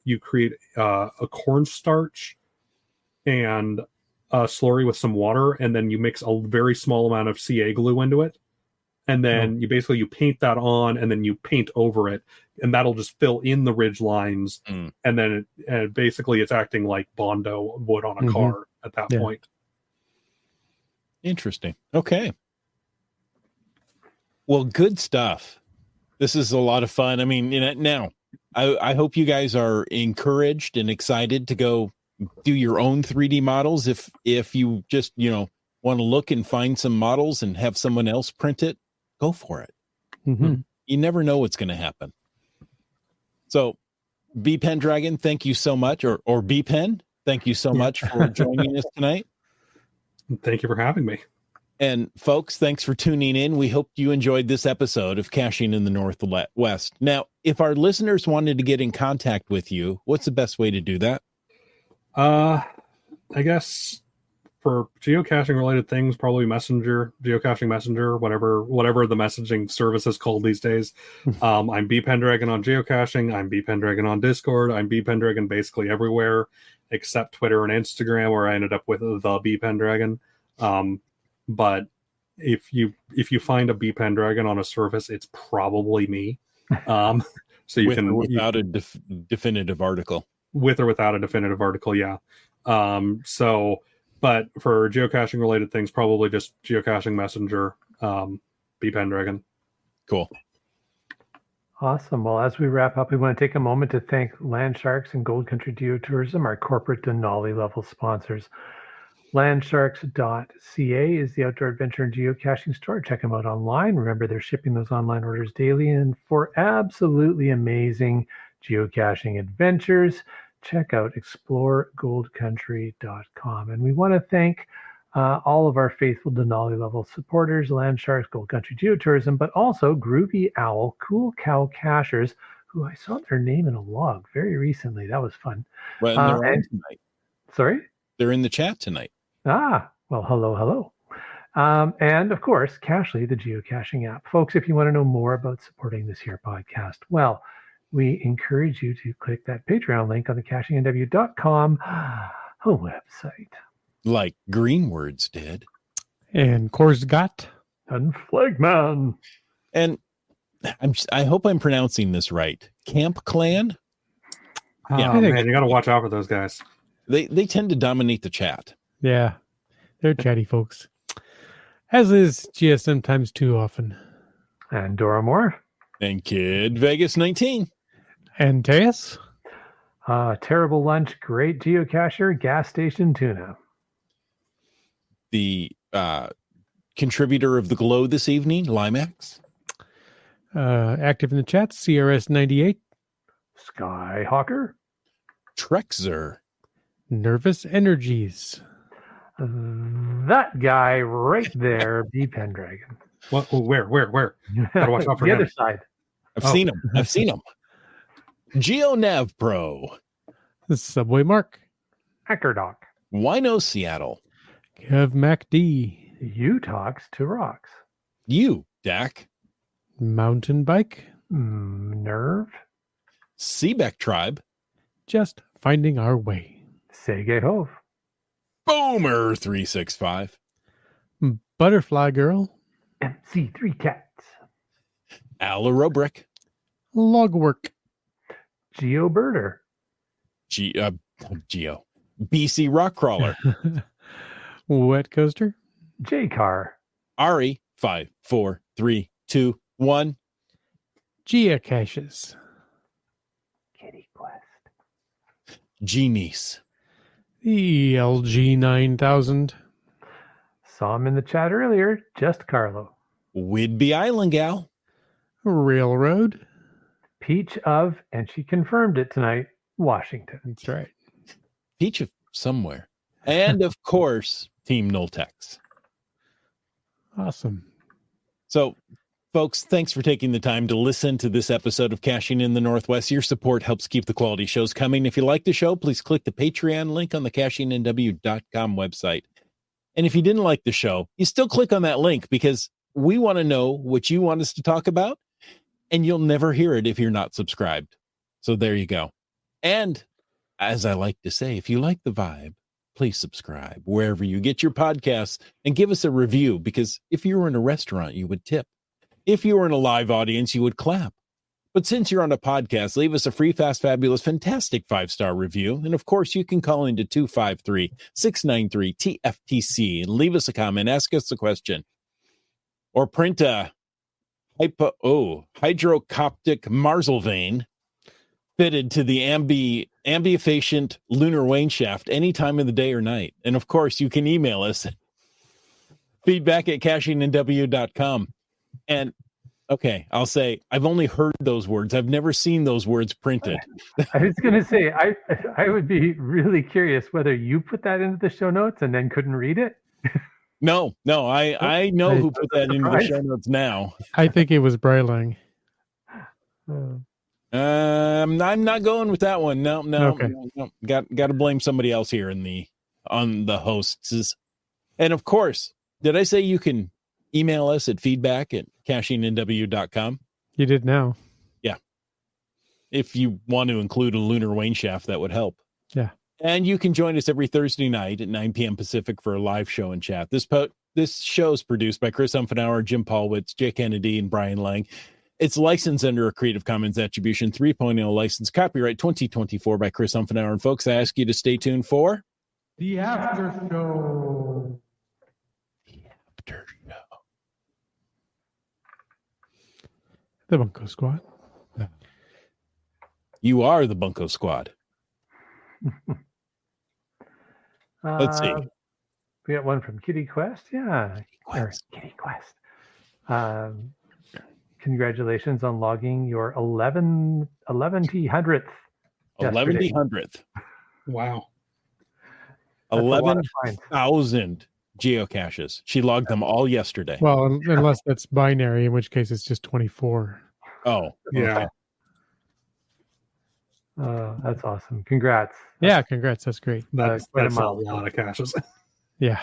you create a cornstarch and a slurry with some water, and then you mix a very small amount of CA glue into it, and then you paint that on, and then you paint over it, and that'll just fill in the ridge lines, and then basically it's acting like Bondo would on a car at that point. Interesting. Okay. Well, good stuff. This is a lot of fun. I mean, now I hope you guys are encouraged and excited to go do your own 3D models. If you just, want to look and find some models and have someone else print it, go for it. You never know what's going to happen. So Bpendragon, thank you so much, or Bpen, thank you so much for joining us tonight. Thank you for having me. And folks, thanks for tuning in. We hope you enjoyed this episode of Caching in the Northwest. Now, if our listeners wanted to get in contact with you, what's the best way to do that? I guess for geocaching related things, probably Messenger, geocaching Messenger, whatever the messaging service is called these days. I'm Bpendragon on geocaching. I'm Bpendragon on Discord. I'm Bpendragon basically everywhere except Twitter and Instagram, where I ended up with the Bpendragon. But if you find a Bpendragon on a service, it's probably me. So you can without a definitive article. With or without a definitive article, yeah. But for geocaching related things, probably just geocaching Messenger, Bpendragon. Cool. Awesome. Well, as we wrap up, we want to take a moment to thank Land Sharks and Gold Country Geotourism, our corporate Denali level sponsors. Landsharks.ca is the outdoor adventure and geocaching store. Check them out online. Remember, they're shipping those online orders daily. And for absolutely amazing geocaching adventures, check out exploregoldcountry.com. And we want to thank all of our faithful Denali level supporters, Land Sharks, Gold Country Geotourism, but also Groovy Owl, Cool Cow Cachers, who I saw their name in a log very recently. That was fun. Well, and they're on tonight. Sorry? They're in the chat tonight. Well, hello. And of course, Cachely, the geocaching app. Folks, if you want to know more about supporting this here podcast, well, we encourage you to click that Patreon link on the cachingnw.com website. Like Greenwords did. And Korsgat. And Flagman. And I hope I'm pronouncing this right. Camp Clan? Yeah, man, you got to watch out for those guys. They tend to dominate the chat. Yeah, they're chatty folks. As is GSM times too often. And Dora Moore. And Kid Vegas 19. And Teus. Terrible lunch, great geocacher, gas station tuna. The contributor of the glow this evening, Limax. Active in the chat, CRS 98. Skyhawker. Trexer. Nervous Energies. That guy right there, Bpendragon. What? Where? Gotta watch out for the him. other side. I've seen him. GeoNav Pro. The Subway Mark. Ackerdock. Wino Seattle. Kev MacD. You talks to rocks. You, Dak. Mountain Bike. Nerve. Seebeck Tribe. Just finding our way. Sege Hove. Boomer 365. Butterfly Girl. MC3 Cats. Alarobrick. Logwork. GeoBirder. Geo. BC Rock Crawler. Wet Coaster. J-Car. Ari 5, 4, 3, 2, 1. Geocaches. Kitty Quest. Genies. The LG 9000. Saw him in the chat earlier. Just Carlo. Whidbey Island Gal. Railroad. Peach of, and she confirmed it tonight, Washington. That's right. Peach of somewhere. And of course, Team Noltex. Awesome. So, folks, thanks for taking the time to listen to this episode of Caching in the Northwest. Your support helps keep the quality shows coming. If you like the show, please click the Patreon link on the cachingnw.com website. And if you didn't like the show, you still click on that link because we want to know what you want us to talk about, and you'll never hear it if you're not subscribed. So there you go. And as I like to say, if you like the vibe, please subscribe wherever you get your podcasts and give us a review, because if you were in a restaurant, you would tip. If you were in a live audience, you would clap. But since you're on a podcast, leave us a free, fast, fabulous, fantastic 5-star review. And of course, you can call into 253-693-TFTC and leave us a comment, ask us a question, or print a hydrocoptic Marsal vein fitted to the ambifacient lunar wane shaft any time of the day or night. And of course, you can email us feedback@cachingnw.com. And okay, I'll say I've only heard those words. I've never seen those words printed. I was going to say, I would be really curious whether you put that into the show notes and then couldn't read it. No, I know who put that into the show notes now. I think it was Breiling. I'm not going with that one. No. Okay. No. Got to blame somebody else here on the hosts. And of course, did I say you can email us at feedback@cachingnw.com? You did now. Yeah. If you want to include a lunar wane shaft, that would help. Yeah. And you can join us every Thursday night at 9 p.m. Pacific for a live show and chat. This show is produced by Chris Umfenauer, Jim Paulwitz, Jay Kennedy, and Brian Lang. It's licensed under a Creative Commons Attribution 3.0 license, copyright 2024 by Chris Umfenauer. And folks, I ask you to stay tuned for The After Show. After Show. The Bunko Squad. You are the Bunko Squad. Let's see. We got one from Kitty Quest. Yeah. Quest. Kitty Quest. Congratulations on logging your 11 1,100th. 1,100th. Wow. That's a lot of 11,000 geocaches. She logged them all yesterday. Well, unless that's binary, in which case it's just 24. Oh, Yeah. Okay. That's awesome. Congrats. Yeah, congrats. That's great. That's quite a a milestone. lot of caches. Yeah.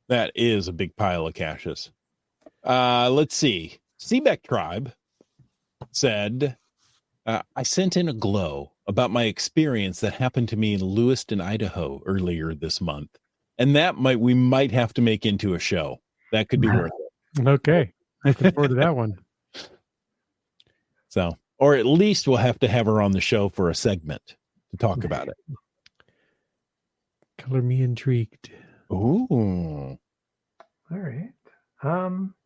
that is a big pile of caches. Let's see. Seebeck Tribe said, I sent in a glow about my experience that happened to me in Lewiston, Idaho earlier this month. And that we might have to make into a show. That could be worth it. Okay. Looking forward to that one. So, or at least we'll have to have her on the show for a segment to talk about it. Color me intrigued. Ooh. All right.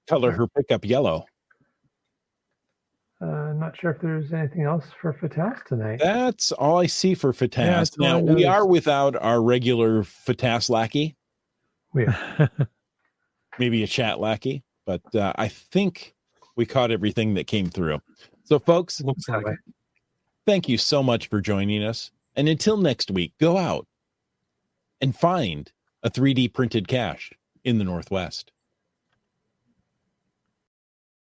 Color her pickup yellow. Not sure if there's anything else for Fatas tonight. That's all I see for Yeah, Fatas. that's all I Now, we noticed. are without our regular Fatas lackey, maybe a chat lackey, but I think we caught everything that came through. So, folks, Looks like it. thank you so much for joining us. And until next week, go out and find a 3D printed cache in the Northwest.